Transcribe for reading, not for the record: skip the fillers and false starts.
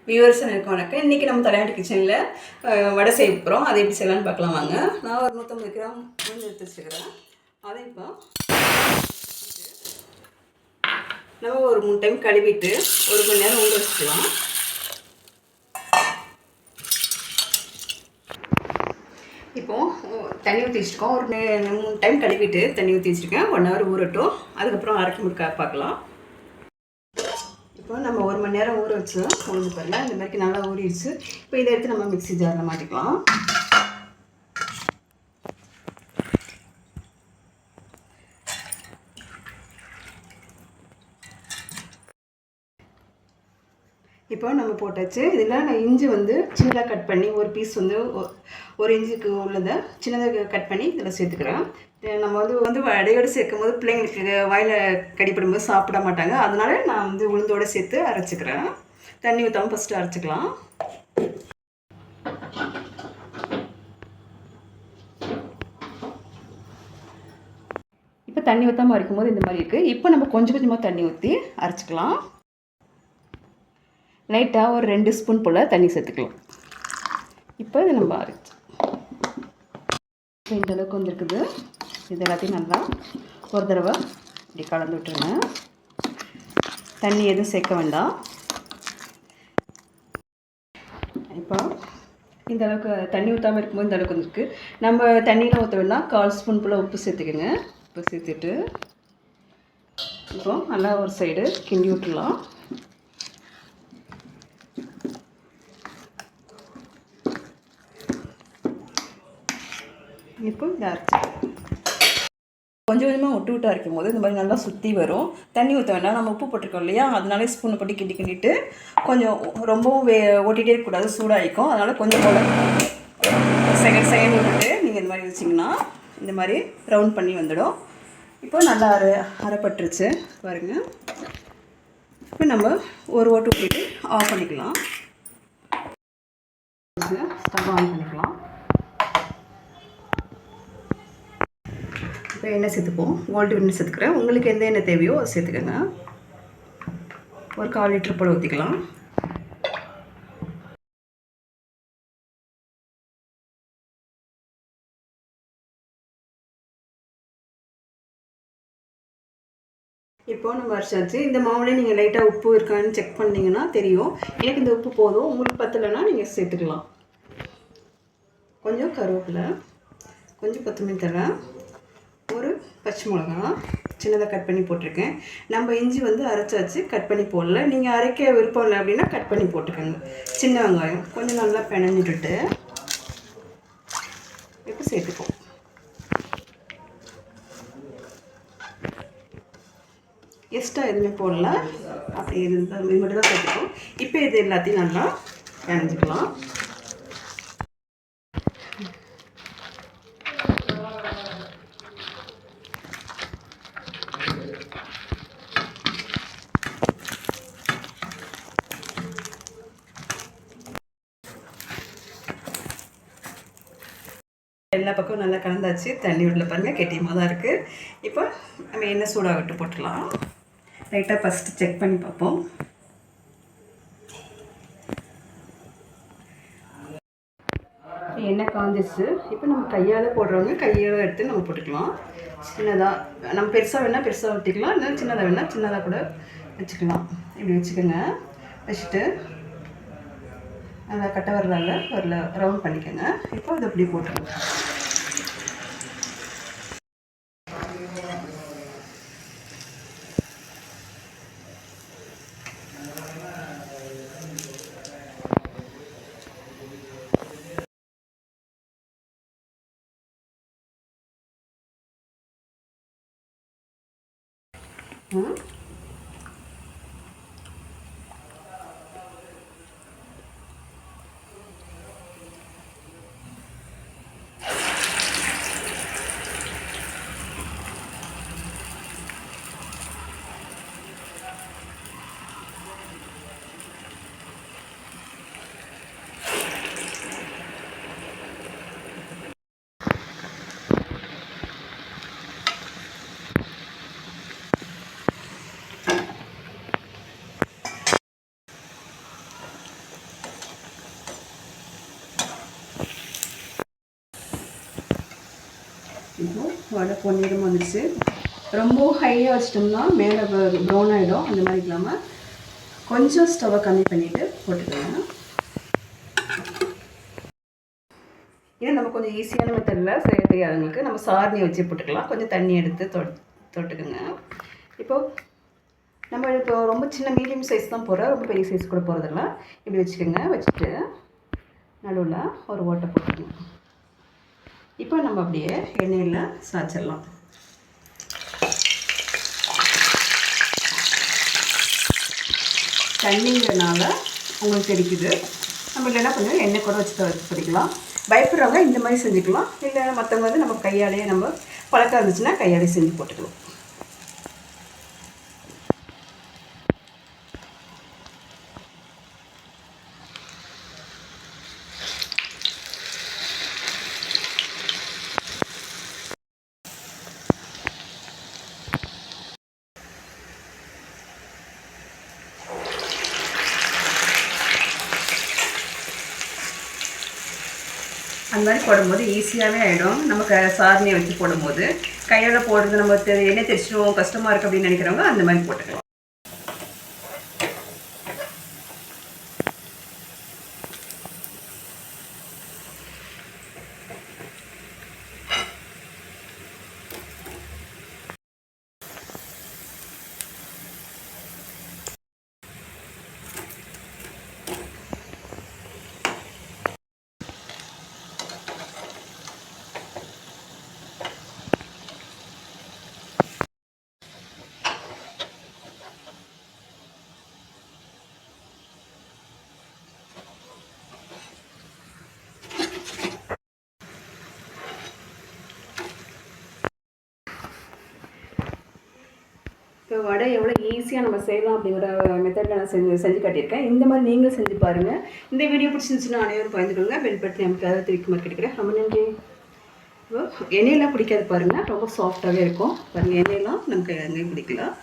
Viewers எனக்கு வணக்கம். இன்றைக்கி நம்ம தலையாட்டி கிச்சனில் வடை செய்ய போகிறோம். அதை எப்படி செய்யலான்னு பார்க்கலாம் வாங்க. நான் ஒரு 150 கிராம் உளுந்து எடுத்து வச்சுக்கிறேன். அதை இப்போ நம்ம ஒரு 3 டைம் கழுவிட்டு 1 மணி நேரம் ஊற வச்சுக்கலாம். இப்போது தண்ணி ஊற்றி வச்சுருக்கோம். ஒரு 3 டைம் கழுவிட்டு தண்ணி ஊற்றி வச்சுருக்கேன். 1 ஹவர் ஊறட்டும். அதுக்கப்புறம் அரைக்க முறுக்க பார்க்கலாம். இப்போ நம்ம 1 மணி நேரம் ஊற வச்சு உளுந்து பாருங்கள், இந்த மாதிரி நல்லா ஊறிடுச்சு. இப்போ இதை எடுத்து நம்ம மிக்ஸி ஜாரில் மாட்டிக்கலாம். இப்போ நம்ம போட்டாச்சு. இதில் நான் இஞ்சி வந்து சின்னதாக கட் பண்ணி ஒரு பீஸ் வந்து 1 இன்ச்சுக்கு உள்ளதை சின்னதாக கட் பண்ணி இதில் சேர்த்துக்கிறேன். நம்ம வந்து வடையோடு சேர்க்கும் போது பிள்ளைங்களுக்கு வாயில் கடிப்படும்போது சாப்பிட மாட்டாங்க. அதனால நான் வந்து உளுந்தோடு சேர்த்து அரைச்சிக்கிறேன். தண்ணி ஊற்றாமல் ஃபஸ்ட்டு அரைச்சிக்கலாம். இப்போ தண்ணி ஊற்றாமல் அரைக்கும் போது இந்த மாதிரி இருக்குது. இப்போ நம்ம கொஞ்சம் கொஞ்சமாக தண்ணி ஊற்றி அரைச்சிக்கலாம். லைட்டாக ஒரு 2 ஸ்பூன் போல் தண்ணி சேர்த்துக்கலாம். இப்போ இதை நம்ம அரைச்சி இந்த அளவுக்கு வந்துருக்குது. இது எல்லாத்தையும் நல்லா ஒரு தடவை இப்படி கலந்து விட்டுருங்க. தண்ணி எதுவும் சேர்க்க வேண்டாம். இப்போ இந்த அளவுக்கு தண்ணி ஊற்றாமல் இருக்கும்போது இந்த அளவுக்கு வந்துருக்கு. நம்ம தண்ணியில் ஊற்ற வேண்டாம். 1/4 ஸ்பூன் போல் உப்பு சேர்த்துக்கோங்க. உப்பு சேர்த்துட்டு இப்போ நல்லா ஒரு சைடு கிண்டி விட்டுடலாம். இப்போ இதை அரைச்சி கொஞ்சம் கொஞ்சமாக விட்டு அரைக்கும் போது இந்த மாதிரி நல்லா சுற்றி வரும். தண்ணி ஊற்ற வேண்டாம். நம்ம உப்பு போட்டிருக்கோம் இல்லையா, அதனாலே ஸ்பூனை போட்டு கிண்டிட்டு கொஞ்சம் ரொம்பவும் ஓட்டிகிட்டே இருக்கக்கூடாது, சூடாகிக்கும். அதனால் கொஞ்சம் போல் செகண்ட் விட்டுட்டு நீங்கள் இந்த மாதிரி வச்சிங்கன்னா இந்த மாதிரி ரவுண்ட் பண்ணி வந்துடும். இப்போ நல்லா அரைப்பட்டுருச்சு பாருங்கள். இப்போ நம்ம ஒரு ஓட்டு ஊற்றிட்டு ஆஃப் பண்ணிக்கலாம். ஸ்டவ் ஆன் பண்ணிக்கலாம். இப்போ எண்ணெய் சேர்த்துப்போம். கோல்டு வின்னர் சேர்த்துக்கிறேன். உங்களுக்கு எந்த எண்ணெய் தேவையோ அதை சேர்த்துக்கோங்க. ஒரு 1/4 லிட்டர் போல் ஊற்றிக்கலாம். இப்போது நம்ம அரைச்சாச்சு. இந்த மாவுலேயே நீங்கள் லைட்டாக உப்பு இருக்கான்னு செக் பண்ணிங்கன்னா தெரியும். எனக்கு இந்த உப்பு போதும். உங்களுக்கு பத்தலைன்னா நீங்கள் சேர்த்துக்கலாம். கொஞ்சம் கருவேப்பிலை, கொஞ்சம் கொத்தமல்லி தழை, ஒரு பச்சை மிளகா சின்னதாக கட் பண்ணி போட்டிருக்கேன். நம்ம இஞ்சி வந்து அரைச்சாச்சு, கட் பண்ணி போடல. நீங்கள் அரைக்க விருப்பம் இல்லை அப்படின்னா கட் பண்ணி போட்டுக்கோங்க. சின்ன வெங்காயம் கொஞ்சம் நல்லா பிணைஞ்சிட்டு இப்போ சேர்த்துப்போம். எக்ஸ்ட்ரா எதுவுமே போடல, அப்படி இருந்தால் இது மட்டும் தான் சேர்த்துப்போம். இப்போ இது எல்லாத்தையும் நல்லா பிணைஞ்சிக்கலாம். எல்லா பக்கமும் நல்லா கலந்தாச்சு. தண்ணி உள்ள பாருங்கள், கெட்டியமாக தான் இருக்குது. இப்போ நம்ம எண்ணெய் சூடாக விட்டு போட்டுடலாம். லைட்டாக ஃபஸ்ட்டு செக் பண்ணி பார்ப்போம். எண்ணெய் காஞ்சிச்சு. இப்போ நம்ம கையால் போடுறவங்க கையால் எடுத்து நம்ம போட்டுக்கலாம். சின்னதாக நம்ம பெருசாக வேணால் பெருசாக ஊற்றிக்கலாம், இல்லை சின்னதாக வேணால் சின்னதாக கூட வச்சுக்கலாம். இப்படி வச்சுக்கோங்க. வச்சுட்டு நல்லா கட்டை வரலாங்க வரல ரவுண்ட் பண்ணிக்கோங்க. இப்போ அதை அப்படியே போட்டுருங்க. இப்போ வடை பொன்னிறமாக வந்துடுச்சு. ரொம்ப ஹையாக வச்சிட்டோம்னா மேலே ப்ரௌன் ஆகிடும். அந்த மாதிரி இல்லாமல் கொஞ்சம் ஸ்டவ்வை கம்மி பண்ணிவிட்டு போட்டுக்கலாம். இது நம்ம கொஞ்சம் ஈஸியான மெத்தடில் செய்ய தெரியாதவங்களுக்கு நம்ம சாரணி வச்சு போட்டுக்கலாம். கொஞ்சம் தண்ணி எடுத்து தொட்டுக்குங்க. நம்ம இப்போ ரொம்ப சின்ன மீடியம் சைஸ் தான் போடுறோம், ரொம்ப பெரிய சைஸ் கூட போகிறதில்ல. இப்படி வச்சுக்கோங்க. வச்சுட்டு நடுவில் ஒரு ஓட்டை போட்டுக்கணும். இப்போ நம்ம அப்படியே எண்ணெயில் சாய்ச்சிடலாம். தண்ணிங்கிறனால உங்களுக்கு தெரிக்குது. நம்ம இல்லைன்னா கொஞ்சம் எண்ணெய் கூட வச்சு படிக்கலாம். பயப்படுறவங்க இந்த மாதிரி செஞ்சுக்கலாம். இல்லை மற்றவங்க நம்ம கையாலேயே நம்ம பழக்கம் இருந்துச்சுன்னா கையாலே செஞ்சு போட்டுக்கலாம். அந்த மாதிரி போடும்போது ஈஸியாகவே ஆகிடும். நம்ம சாதனையை வச்சு போடும்போது கையால் போடுறது நம்ம எண்ணெய் தெரிச்சிடுவோம், கஷ்டமாக இருக்குது அப்படின்னு நினைக்கிறவங்க அந்த மாதிரி போட்டுக்கலாம். இப்போ வடை எவ்வளோ ஈஸியாக நம்ம செய்யலாம் அப்படிங்கிற மெத்தடில் நான் செஞ்சு காட்டியிருக்கேன். இந்த மாதிரி நீங்களும் செஞ்சு பாருங்கள். இந்த வீடியோ பிடிச்சிருந்துச்சுன்னா அனைவரும் பயந்துக்கோங்க. பெல் பட்டன் நமக்கு அதை திருப்பி மாதிரி கேட்குறேன். ரொம்ப நன்றி. இப்போ எண்ணெயெல்லாம் பிடிக்காது பாருங்கள், ரொம்ப சாஃப்டாகவே இருக்கும் பாருங்கள். எண்ணெயெல்லாம் நமக்கு எங்கேயும் பிடிக்கலாம்.